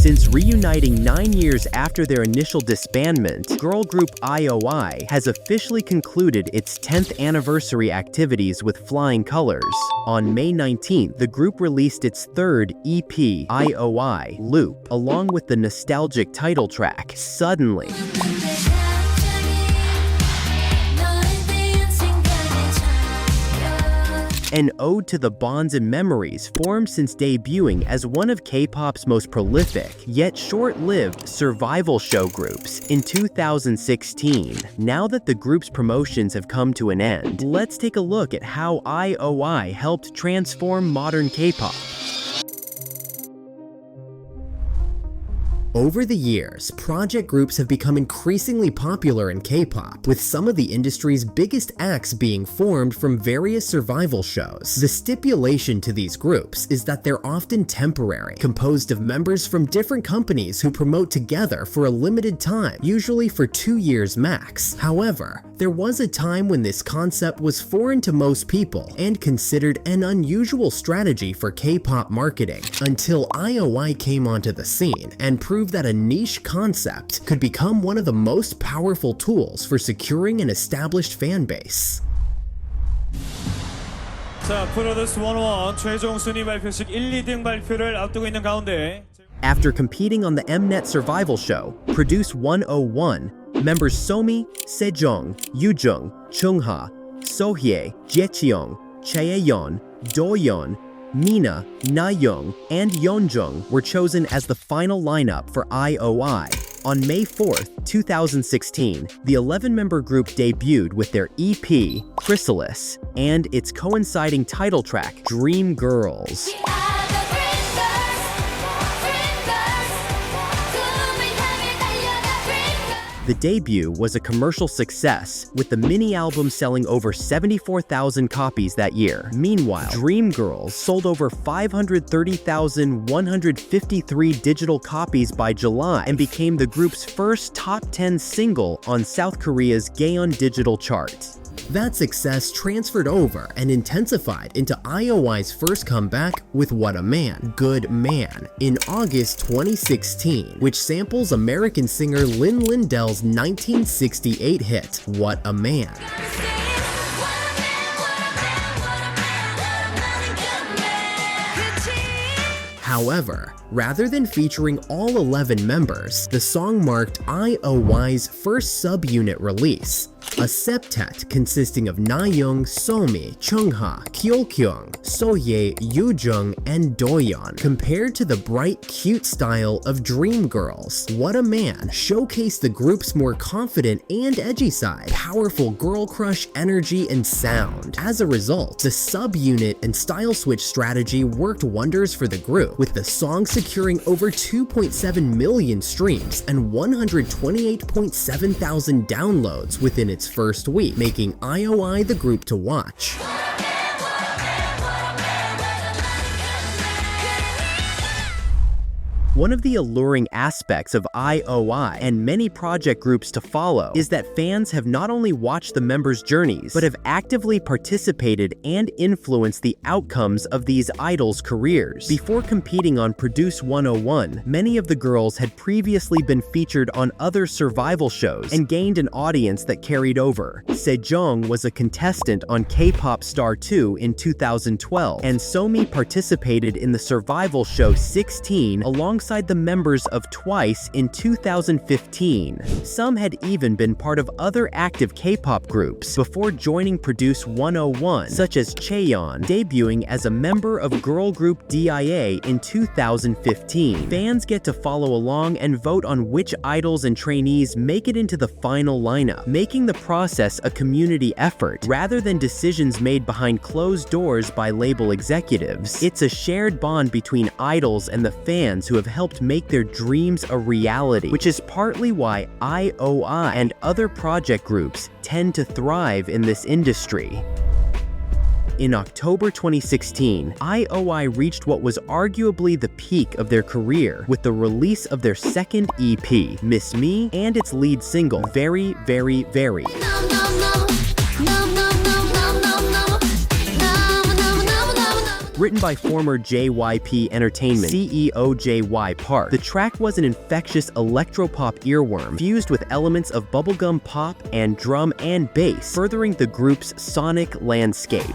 Since reuniting 9 years after their initial disbandment, girl group I.O.I has officially concluded its 10th anniversary activities with flying colors. On May 19th, the group released its third EP, I.O.I Loop, along with the nostalgic title track, Suddenly. An ode to the bonds and memories formed since debuting as one of K-pop's most prolific, yet short-lived, survival show groups in 2016. Now that the group's promotions have come to an end, let's take a look at how I.O.I helped transform modern K-pop. Over the years, project groups have become increasingly popular in K-pop, with some of the industry's biggest acts being formed from various survival shows. The stipulation to these groups is that they're often temporary, composed of members from different companies who promote together for a limited time, usually for 2 years max. However, there was a time when this concept was foreign to most people and considered an unusual strategy for K-pop marketing, until I.O.I came onto the scene and proved that a niche concept could become one of the most powerful tools for securing an established fan base. 자, 프로듀스 101 최종 순위 발표식 1, 2등 발표를 앞두고 있는 가운데 After competing on the Mnet survival show, Produce 101, members Somi, Sejong, Yoojung, Chungha, Sohye, Jecheon, Chaeyeon, Doyeon, Mina, Nayoung, and Yeonjung were chosen as the final lineup for I.O.I. On May 4th, 2016, the 11-member group debuted with their EP, Chrysalis, and its coinciding title track, Dream Girls. The debut was a commercial success, with the mini-album selling over 74,000 copies that year. Meanwhile, Dream Girls sold over 530,153 digital copies by July and became the group's first top 10 single on South Korea's Gaon digital chart. That success transferred over and intensified into I.O.I's first comeback with What a Man, Good Man in August 2016, which samples American singer Lynn Lindell's 1968 hit, What a Man. However, rather than featuring all 11 members, the song marked I.O.I's first subunit release, a septet consisting of Nayoung, Somi, Chungha, Kyeolkyung, Sohye, Yoojung, and Doyeon. Compared to the bright, cute style of Dream Girls, What a Man showcased the group's more confident and edgy side, powerful girl crush energy and sound. As a result, the subunit and style switch strategy worked wonders for the group, with the song securing over 2.7 million streams and 128.7 thousand downloads within its first week, making I.O.I the group to watch. One of the alluring aspects of I.O.I and many project groups to follow is that fans have not only watched the members' journeys, but have actively participated and influenced the outcomes of these idols' careers. Before competing on Produce 101, many of the girls had previously been featured on other survival shows and gained an audience that carried over. Sejong was a contestant on K-Pop Star 2 in 2012, and Somi participated in the survival show 16 alongside the members of Twice in 2015. Some had even been part of other active K-pop groups before joining Produce 101, such as Chaeyeon, debuting as a member of girl group DIA in 2015. Fans get to follow along and vote on which idols and trainees make it into the final lineup, making the process a community effort rather than decisions made behind closed doors by label executives. It's a shared bond between idols and the fans who have helped make their dreams a reality, which is partly why I.O.I and other project groups tend to thrive in this industry. In October 2016, I.O.I reached what was arguably the peak of their career with the release of their second EP, Miss Me, and its lead single, Very, Very, Very. Written by former JYP Entertainment CEO J.Y. Park, the track was an infectious electropop earworm fused with elements of bubblegum pop and drum and bass, furthering the group's sonic landscape.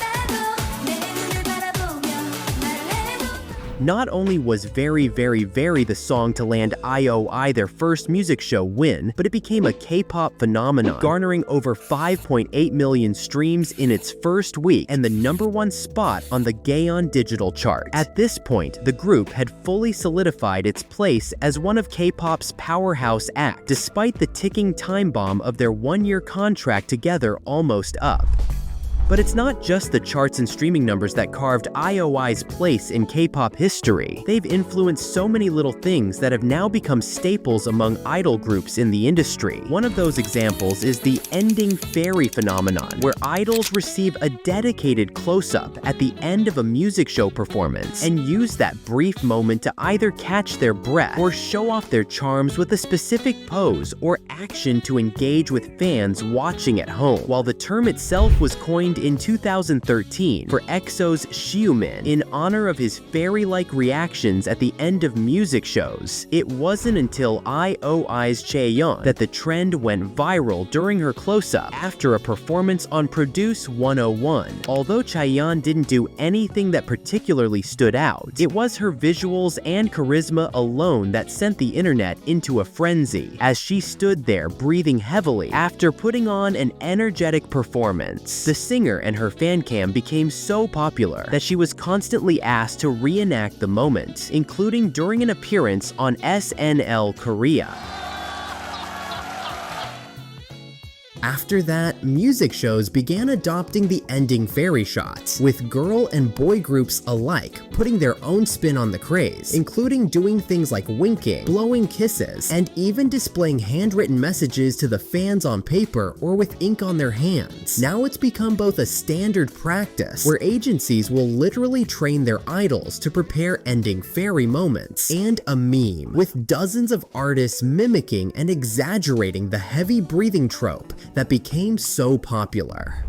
Not only was Very the song to land I.O.I their first music show win, but it became a K-pop phenomenon, garnering over 5.8 million streams in its first week and the #1 spot on the Gaon digital chart. At this point, the group had fully solidified its place as one of K-pop's powerhouse acts, despite the ticking time bomb of their one-year contract together almost up. But it's not just the charts and streaming numbers that carved I.O.I's place in K-pop history. They've influenced so many little things that have now become staples among idol groups in the industry. One of those examples is the ending fairy phenomenon, where idols receive a dedicated close-up at the end of a music show performance and use that brief moment to either catch their breath or show off their charms with a specific pose or action to engage with fans watching at home. While the term itself was coined in 2013 for EXO's Xiumin in honor of his fairy-like reactions at the end of music shows, it wasn't until I.O.I's Chaeyeon that the trend went viral during her close-up after a performance on Produce 101. Although Chaeyeon didn't do anything that particularly stood out, it was her visuals and charisma alone that sent the internet into a frenzy as she stood there breathing heavily after putting on an energetic performance. The singer and her fan cam became so popular that she was constantly asked to reenact the moment, including during an appearance on SNL Korea. After that, music shows began adopting the ending fairy shots, with girl and boy groups alike putting their own spin on the craze, including doing things like winking, blowing kisses, and even displaying handwritten messages to the fans on paper or with ink on their hands. Now it's become both a standard practice, where agencies will literally train their idols to prepare ending fairy moments, and a meme, with dozens of artists mimicking and exaggerating the heavy breathing trope that became so popular.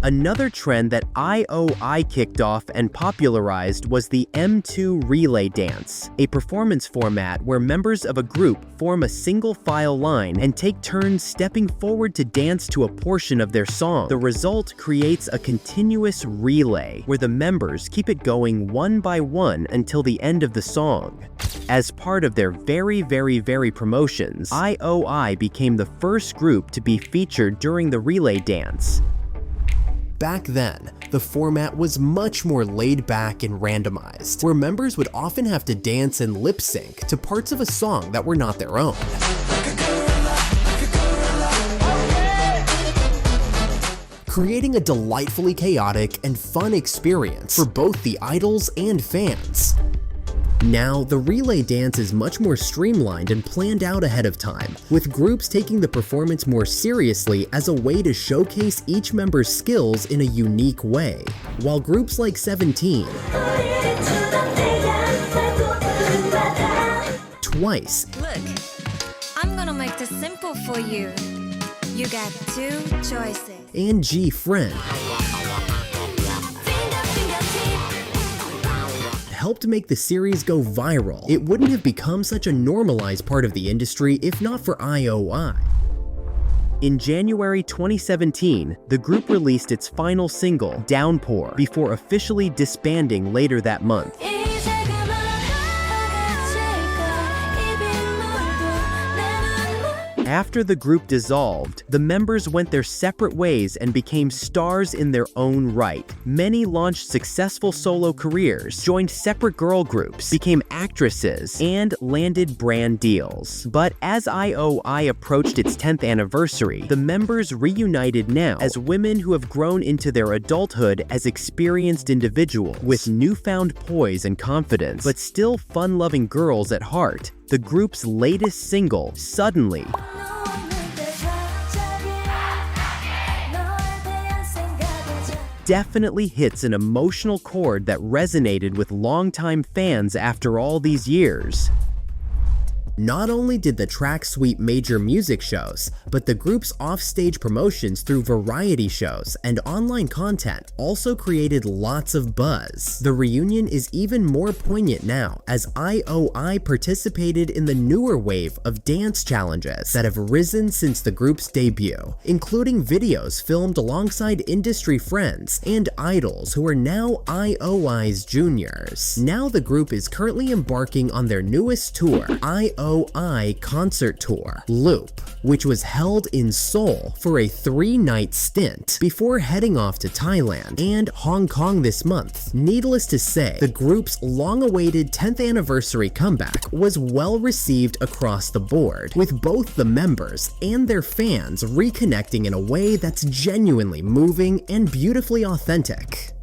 Another trend that I.O.I kicked off and popularized was the M2 relay dance, a performance format where members of a group form a single file line and take turns stepping forward to dance to a portion of their song. The result creates a continuous relay where the members keep it going one by one until the end of the song. As part of their very promotions, I.O.I became the first group to be featured during the relay dance. Back then, the format was much more laid back and randomized, where members would often have to dance and lip sync to parts of a song that were not their own. Creating a delightfully chaotic and fun experience for both the idols and fans. Now, the relay dance is much more streamlined and planned out ahead of time, with groups taking the performance more seriously as a way to showcase each member's skills in a unique way. While groups like 17, Twice, Look, I'm gonna make this simple for you. You got two choices. and G-Friend helped make the series go viral, it wouldn't have become such a normalized part of the industry if not for I.O.I. In January 2017, the group released its final single, Downpour, before officially disbanding later that month. After the group dissolved, the members went their separate ways and became stars in their own right. Many launched successful solo careers, joined separate girl groups, became actresses, and landed brand deals. But as I.O.I approached its 10th anniversary, the members reunited now as women who have grown into their adulthood as experienced individuals, with newfound poise and confidence, but still fun-loving girls at heart. The group's latest single, Suddenly, definitely hits an emotional chord that resonated with longtime fans after all these years. Not only did the track sweep major music shows, but the group's offstage promotions through variety shows and online content also created lots of buzz. The reunion is even more poignant now, as I.O.I participated in the newer wave of dance challenges that have risen since the group's debut, including videos filmed alongside industry friends and idols who are now I.O.I's juniors. Now the group is currently embarking on their newest tour, I.O.I Concert Tour, Loop, which was held in Seoul for a 3-night stint before heading off to Thailand and Hong Kong this month. Needless to say, the group's long-awaited 10th anniversary comeback was well received across the board, with both the members and their fans reconnecting in a way that's genuinely moving and beautifully authentic.